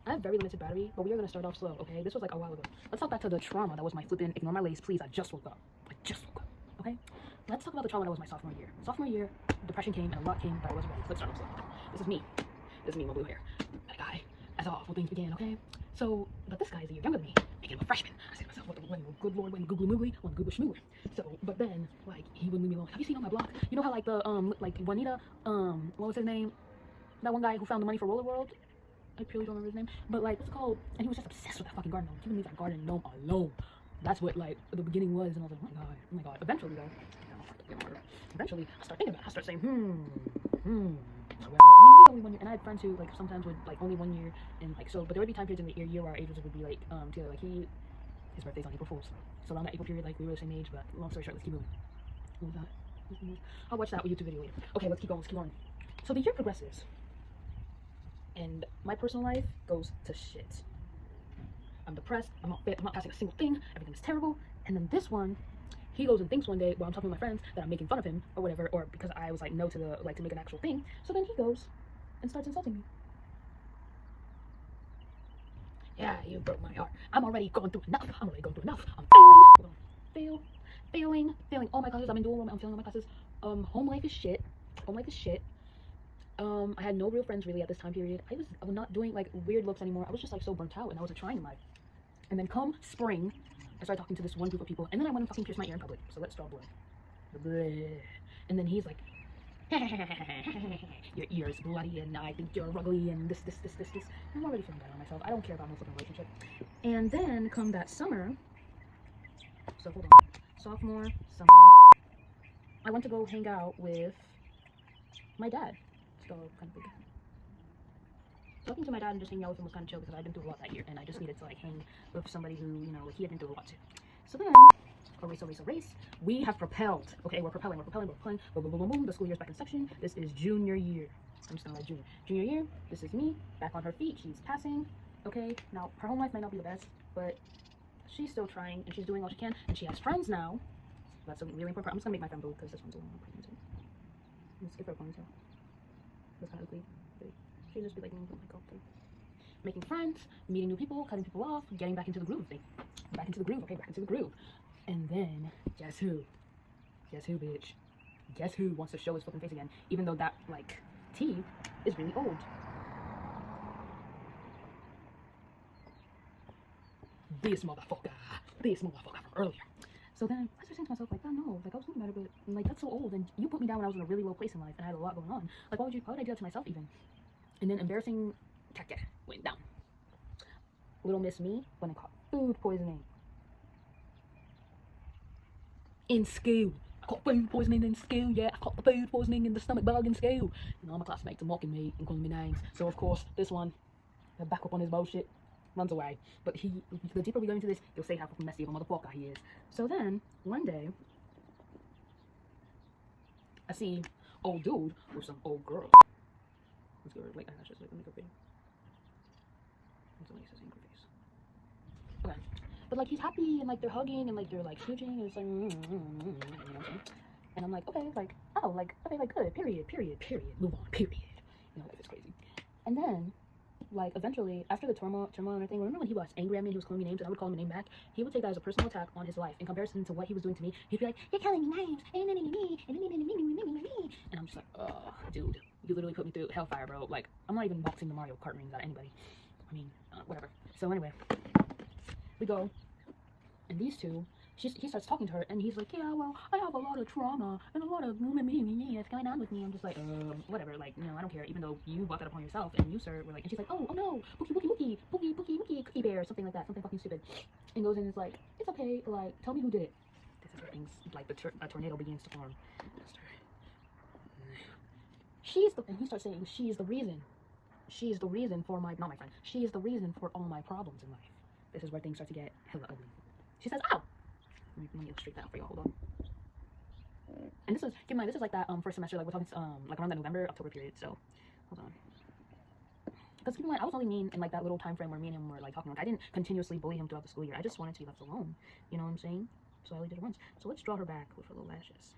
I have very limited battery, but we are gonna start off slow, okay? This was like a while ago. Let's talk back to the trauma that was my flipping, ignore my lace, please, I just woke up. I just woke up, okay? Let's talk about the trauma that was my sophomore year. Sophomore year, depression came and a lot came, but I wasn't ready. So let's start off slow. This is me. This is me, my blue hair. That guy, as awful things began, okay? So, but this guy is a year younger than me, making him a freshman. I said to myself, when, good lord, when googly moogly, when googly schmoogly. So, but then, like, he wouldn't leave me alone. Have you seen on my block? You know how, like, the, like, Juanita, what was his name? That one guy who found the money for Roller World? I purely don't remember his name. But, like, what's it called? And he was just obsessed with that fucking garden gnome. He wouldn't leave that garden gnome alone. That's what, like, the beginning was. And I was like, oh my god. Eventually, though, eventually, I start thinking about it. I start saying, well, I mean, he's only 1 year, and I had friends who, like, sometimes would, like, only 1 year, and, like, so, but there would be time periods in the year where our ages would be, like, together, like, his birthday's on April Fool's, so around that April period, like, we were the same age, but long story short, let's keep moving. What was that? I'll watch that YouTube video later. Okay, let's keep going, So the year progresses, and my personal life goes to shit. I'm depressed, I'm not fit, I'm not passing a single thing, everything's terrible, and then this one, he goes and thinks one day while I'm talking with my friends that I'm making fun of him or whatever, or because I was like no to the like to make an actual thing. So then he goes and starts insulting me. Yeah, you broke my heart. I'm already going through enough. I'm failing. Failing all my classes. I'm in dual enrollment. I'm failing all my classes. Home life is shit. I had no real friends really at this time period. I was not doing like weird looks anymore. I was just like so burnt out, and I wasn't trying in life. And then come spring, I started talking to this one group of people, and then I went and fucking pierced my ear in public. So let's draw blood. And then he's like, your ear is bloody, and I think you're ugly, and this. And I'm already feeling bad on myself. I don't care about no fucking relationship. And then come that summer. So hold on. Sophomore summer, I went to go hang out with my dad. Still kind of big. Talking to my dad and just hanging out with him was kind of chill because I'd been through a lot that year, and I just needed to like hang with somebody who, you know, like he had been through a lot too. So then, race. We have propelled. Okay, we're propelling. Boom. The school year's back in section. This is junior year. I'm just gonna write junior. Junior year. This is me back on her feet. She's passing. Okay, now her home life might not be the best, but she's still trying and she's doing all she can, and she has friends now. That's a really important part. I'm just gonna make my friend blue because this one's a little more pigmented. Let's give her a ponytail. That's kind of ugly. She just be like making friends, meeting new people, cutting people off, getting back into the groove thing. Back into the groove. And then, guess who, bitch? Guess who wants to show his fucking face again? Even though that, like, T is really old. This motherfucker from earlier. So then, I started saying to myself, like, oh no, like, I was thinking about it, but, like, that's so old, and you put me down when I was in a really low place in life, and I had a lot going on. Like, why would I do that to myself, even? And then embarrassing caca went down. Little Miss Me went and caught food poisoning in school. I caught food poisoning in school, yeah. I caught the food poisoning in the stomach bug in school. And all my classmates are mocking me and calling me names. So, of course, this one, I back up on his bullshit, runs away. But the deeper we go into this, you'll see how fucking messy of a motherfucker he is. So then, one day, I see old dude with some old girl. Let's give her white eyelashes, like, make her pretty. That's a nice angry face. Okay. But, like, he's happy, and, like, they're hugging, and, like, they're, like, smooching, and it's like, you know what I'm saying? And I'm like, okay, like, oh, like, okay, like, good, period, move on, period. You know, life is crazy. And then, like, eventually, after the turmoil and everything, remember when he was angry at me and he was calling me names, and I would call him a name back? He would take that as a personal attack on his life in comparison to what he was doing to me. He'd be like, you're calling me names, and I'm just like, oh, dude, you literally put me through hellfire, bro. Like, I'm not even boxing the Mario Kart rings out of anybody. I mean, whatever. So anyway, we go, and these two, he starts talking to her, and he's like, yeah, well, I have a lot of trauma, and a lot of that's going on with me. I'm just like, whatever, like, no, I don't care, even though you brought that upon yourself, and you, sir, were like, and she's like, oh no, bookie, cookie bear, something like that, something fucking stupid, and goes in and is like, it's okay, like, tell me who did it. This is where things, like, a tornado begins to form. And he starts saying, she's the reason for not my friend, she is the reason for all my problems in life. This is where things start to get hella ugly. She says, ow! Let me illustrate that for you. Hold on. And this is, keep in mind, this is like that first semester, like we're talking like around the November, October period. So, hold on. Because keep in mind, I was only mean in like that little time frame where me and him were like talking. Like I didn't continuously bully him throughout the school year. I just wanted to be left alone. You know what I'm saying? So I only did it once. So let's draw her back with her little lashes.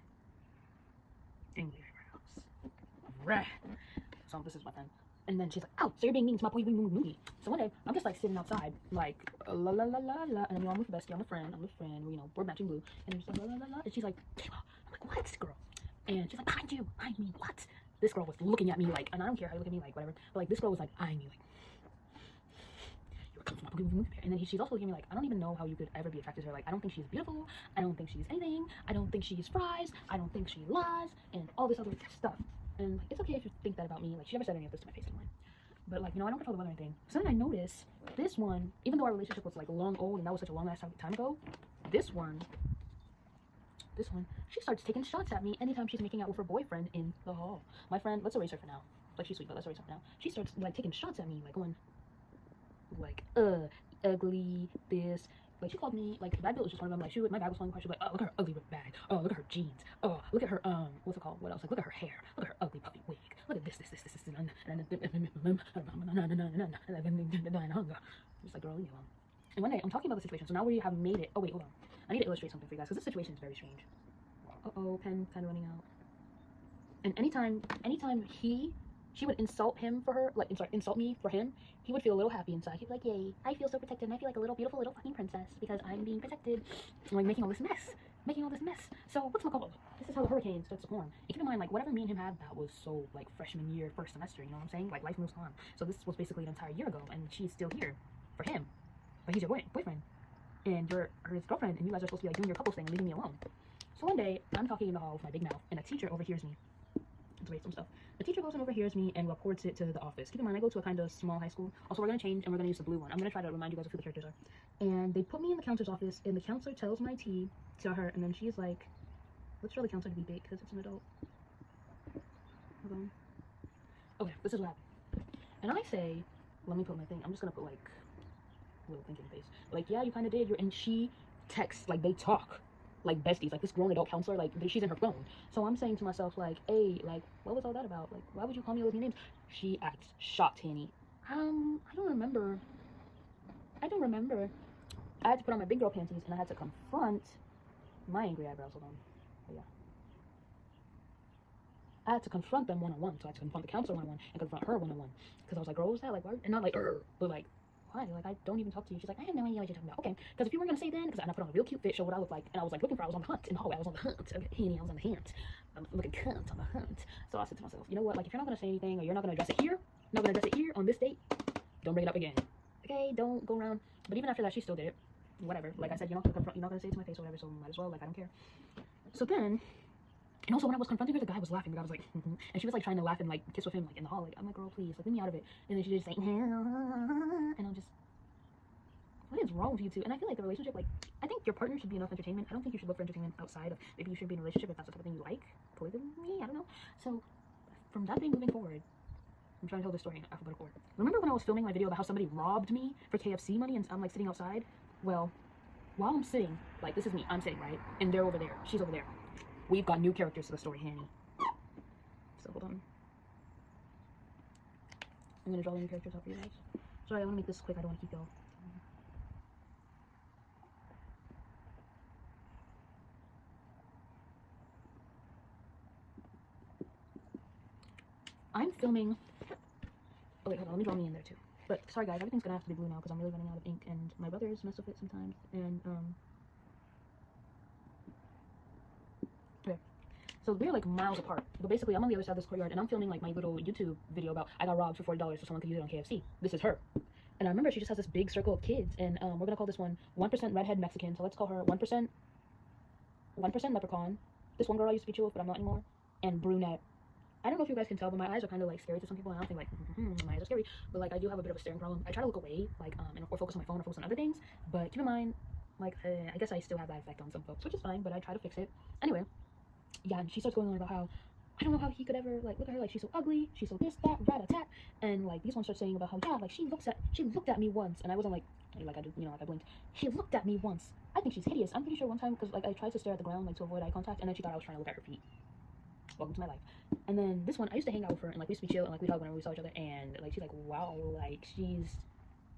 Angry eyebrows. Right. So this is my friend. And then she's like, oh, so you're being mean to my boy. So one day, I'm just like sitting outside, like, la la la la la. And I'm with the bestie, I'm a friend, we're matching blue. And I'm just like, la la la la. And she's like, I'm like, what, girl? And she's like, behind me, what? This girl was looking at me like, and I don't care how you look at me, like, whatever. But like, this girl was like eyeing me, like, you're coming from my boy. And then she's also looking at me like, I don't even know how you could ever be attracted to her. Like, I don't think she's beautiful. I don't think she's anything. I don't think she's fries. I don't think she lies. And all this other stuff. And it's okay if you think that about me. Like, she never said any of this to my face anyway. But like, I don't control the weather or anything. So then I noticed this one, even though our relationship was like long old and that was such a long ass time ago, this one, she starts taking shots at me anytime she's making out with her boyfriend in the hall. My friend, let's erase her for now. Like, she's sweet, but let's erase her for now. She starts like taking shots at me, like going, like, ugly, this. Like, she called me, like, bag bill was just one of them. Like, my bag was falling apart. She was like, oh, look at her ugly bag. Oh, look at her jeans. Oh, look at her, what's it called? What else? Like, look at her hair. Look at her ugly puffy wig. Look at this. Just like, girl, leave me alone. And one day, I'm talking about the situation. So now we have made it. Oh, wait, hold on. I need to illustrate something for you guys, because this situation is very strange. Uh-oh, pen kind of running out. And anytime she would insult him for her, like, insult me for him, he would feel a little happy inside. He'd be like, yay, I feel so protected, and I feel like a little beautiful little fucking princess because I'm being protected. I'm like making all this mess. So what's my call? This is how the hurricane starts to form. And keep in mind, like, whatever me and him had, that was so like freshman year, first semester, you know what I'm saying? Like, life moves on. So this was basically an entire year ago, and she's still here for him. But he's your boyfriend. And you're his girlfriend, and you guys are supposed to be like doing your couple thing and leaving me alone. So one day, I'm talking in the hall with my big mouth, and a teacher overhears me. To write some stuff. The teacher goes and overhears me and reports it to the office. Keep in mind, I go to a kind of small high school. Also, we're going to change and we're going to use the blue one. I'm going to try to remind you guys of who the characters are. And they put me in the counselor's office, and the counselor tells my T to her, and then she's like, let's show the counselor to be big because it's an adult. Hold on. Okay, this is what happened. And I say, let me put my thing. I'm just going to put like a little thinking face. Like, yeah, you kind of did. And she texts, like, they talk like besties, like this grown adult counselor, like she's in her phone. So I'm saying to myself, like, hey, like, what was all that about? Like, why would you call me all these names? She acts shocked, Hanny. I don't remember. I had to put on my big girl panties and I had to confront my angry eyebrows. Hold on. But yeah. I had to confront them one-on-one. So I had to confront the counselor one-on-one and confront her one-on-one. Because I was like, girl, what was that? Like, why? And not like, but like, why? Like, I don't even talk to you. She's like, I have no idea what you're talking about. Okay, because if you weren't gonna say then, because I put on a real cute fit, show what I look like, and I was like looking for, I was on the hunt in the hallway. I was on the hunt. Okay, Hanny, I was on the hunt. I'm looking cunt on the hunt. So I said to myself, you know what? Like, if you're not gonna say anything, or you're not gonna address it here, on this date, don't bring it up again. Okay, don't go around. But even after that, she still did it. Whatever. Like I said, you're not gonna say it to my face or whatever. So might as well. Like, I don't care. So then. And also, when I was confronting her, the guy was laughing. The guy was like, and she was like trying to laugh and like kiss with him, like in the hall. Like, I'm like, girl, please, like, leave me out of it. And then she just like, and I'm just, what is wrong with you two? And I feel like the relationship, like, I think your partner should be enough entertainment. I don't think you should look for entertainment outside of, maybe you should be in a relationship if that's the type of thing you like. Polygamy, I don't know. So, from that day moving forward, I'm trying to tell this story in alphabetical order. Remember when I was filming my video about how somebody robbed me for KFC money and I'm like sitting outside? Well, while I'm sitting, like, this is me, I'm sitting, right? And they're over there, she's over there. We've got new characters to the story, Hanny. So hold on. I'm gonna draw the new characters out for you guys. Sorry, I wanna make this quick, I don't wanna keep y'all. I'm filming. Oh wait, hold on, let me draw me in there too. But sorry guys, everything's gonna have to be blue now because I'm really running out of ink and my brothers mess with it sometimes. And okay. So we're like miles apart. But basically I'm on the other side of this courtyard and I'm filming like my little YouTube video about I got robbed for $40 so someone could use it on KFC. This is her. And I remember she just has this big circle of kids and we're gonna call this one 1% redhead Mexican. So let's call her 1% leprechaun. This one girl I used to be chill with, but I'm not anymore. And brunette. I don't know if you guys can tell, but my eyes are kind of like scary to some people. And I don't think like my eyes are scary, but like I do have a bit of a staring problem. I try to look away, like or focus on my phone or focus on other things. But keep in mind, like I guess I still have that effect on some folks, which is fine. But I try to fix it anyway. Yeah, and she starts going on about how I don't know how he could ever like look at her like she's so ugly, she's so this that rat-a-tat, and like these ones start saying about how yeah like she looked at me once, and I wasn't like I just like I blinked. She looked at me once. I think she's hideous. I'm pretty sure one time because like I tried to stare at the ground like to avoid eye contact, and then she thought I was trying to look at her feet. Welcome to my life. And then this one, I used to hang out with her and like we used to be chill and like we'd hug whenever we saw each other, and like she's like, wow, like she's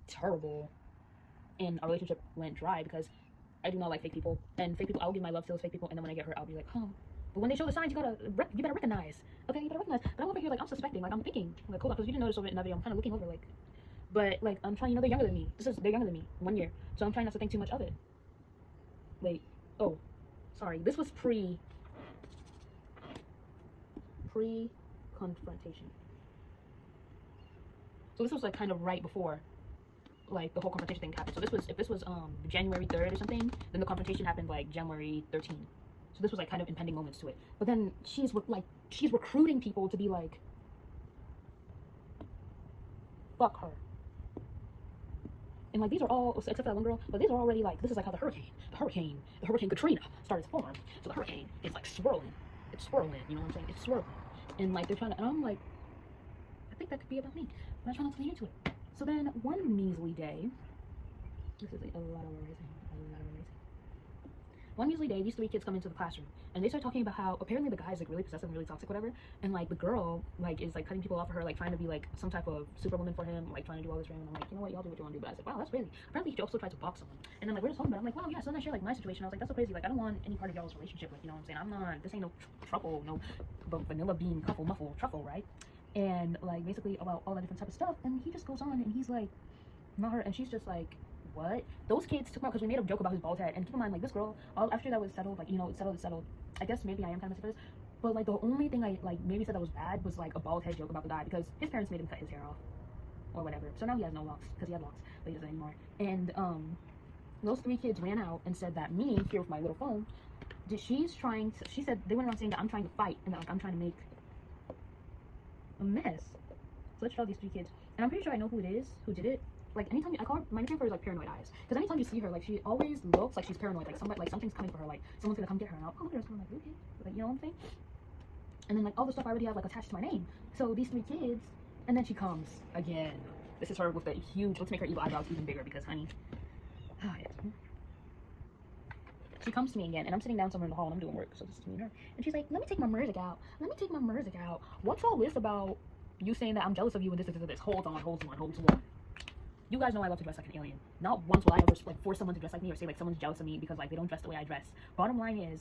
terrible. And our relationship went dry because I do not like fake people, and fake people, I'll give my love to those fake people, and then when I get hurt, I'll be like, oh, But when they show the signs, you better recognize. Okay, you better recognize. But I'm over here like I'm suspecting, like I'm thinking, like hold on, because you didn't notice over in that video. I'm kind of looking over like, but like I'm trying. You know, they're younger than me. They're younger than me, 1 year. So I'm trying not to think too much of it. Wait. Oh, sorry. This was pre-confrontation. So this was like kind of right before like the whole confrontation thing happened. So if this was January 3rd or something, then the confrontation happened like January 13th. So this was like kind of impending moments to it. But then she's recruiting people to be like, fuck her. And like these are all, except for that one girl, but these are already like, this is like how the hurricane Katrina started to form. So the hurricane is like swirling. It's swirling, you know what I'm saying? It's swirling. And like they're trying to, and I'm like, I think that could be about me. But I'm trying not to lean into it. So then one measly day, this is a lot of erasing. One measly day, these 3 kids come into the classroom and they start talking about how apparently the guy's like really possessive and really toxic, whatever. And like the girl like is like cutting people off of her, like trying to be like some type of superwoman for him, like trying to do all this for him. And I'm like, you know what, y'all do what you want to do. But I was like, wow, that's crazy. Apparently he also tried to box someone. And then like we're just talking about it. I'm like, wow, yeah. So then I share like my situation. I was like, that's so crazy. Like I don't want any part of y'all's relationship. Like, you know what I'm saying? I'm not. This ain't no truffle, no vanilla bean couple muffle truffle, right? And like basically about all that different type of stuff. And he just goes on and he's like, not her, and she's just like, what? Those kids took him out because we made a joke about his bald head. And keep in mind, like this girl, all after that was settled, like, you know, it's settled. I guess maybe I am kind of messy for this, but like the only thing I like maybe said that was bad was like a bald head joke about the guy because his parents made him cut his hair off or whatever. So now he has no locks because he had locks, but he doesn't anymore. And those 3 kids ran out and said that me here with my little phone, she said they went around saying that I'm trying to fight and that like I'm trying to make a mess. So let's draw these 3 kids, and I'm pretty sure I know who it is who did it. Like anytime I call her, my nickname for her is like paranoid eyes, because anytime you see her, like she always looks like she's paranoid, like something's coming for her, like someone's gonna come get her. And I'll look at her and I'm like, okay, like you know what I'm saying? And then like all the stuff I already have like attached to my name. So these 3 kids, and then she comes again. This is her with the huge. Let's make her evil eyebrows even bigger because honey. Oh, yes. She comes to me again, and I'm sitting down somewhere in the hall and I'm doing work. So this is me and her, and she's like, let me take my music out. What's all this about? You saying that I'm jealous of you and this. Hold on. You guys know I love to dress like an alien. Not once will I ever like force someone to dress like me or say like someone's jealous of me because like they don't dress the way I dress. Bottom line,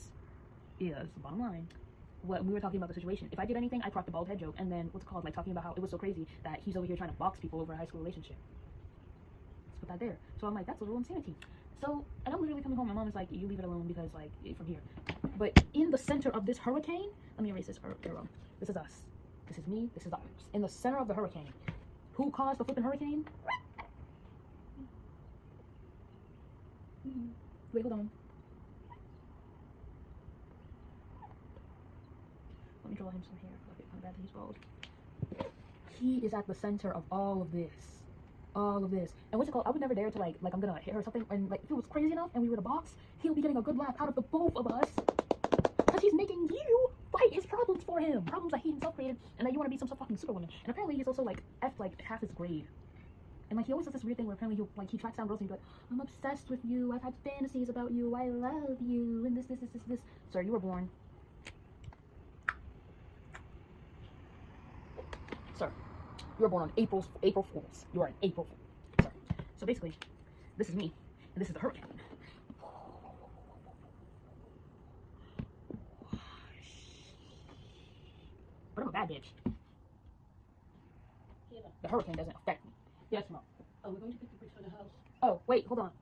what we were talking about the situation. If I did anything, I cracked the bald head joke, and then what's it called? Like talking about how it was so crazy that he's over here trying to box people over a high school relationship. Let's put that there. So I'm like, that's a little insanity. So, and I'm literally coming home. My mom is like, you leave it alone because like from here. But in the center of this hurricane, let me erase this arrow. This is us. This is me. This is us. In the center of the hurricane. Who caused the flipping hurricane? Wait, hold on. Let me draw him some hair. Look at how bad he's bald. He is at the center of all of this. And what's it called? I would never dare to like I'm gonna hit her or something. And like if it was crazy enough and we were to box, he'll be getting a good laugh out of the both of us. Because he's making you fight his problems for him. Problems that he himself created and that you want to be some sort of fucking superwoman. And apparently he's also like F like half his grade. And like he always does this weird thing where apparently he tracks down girls and he's like, I'm obsessed with you, I've had fantasies about you, I love you, and this. Sir, you were born. Sir, you were born on April Fools. You are an April Fool. Sir. So basically, this is me, and this is the hurricane. But I'm a bad bitch. The hurricane doesn't affect me. Yes, Mom. Oh, we're going to pick the bricks for the house. Oh, wait, hold on.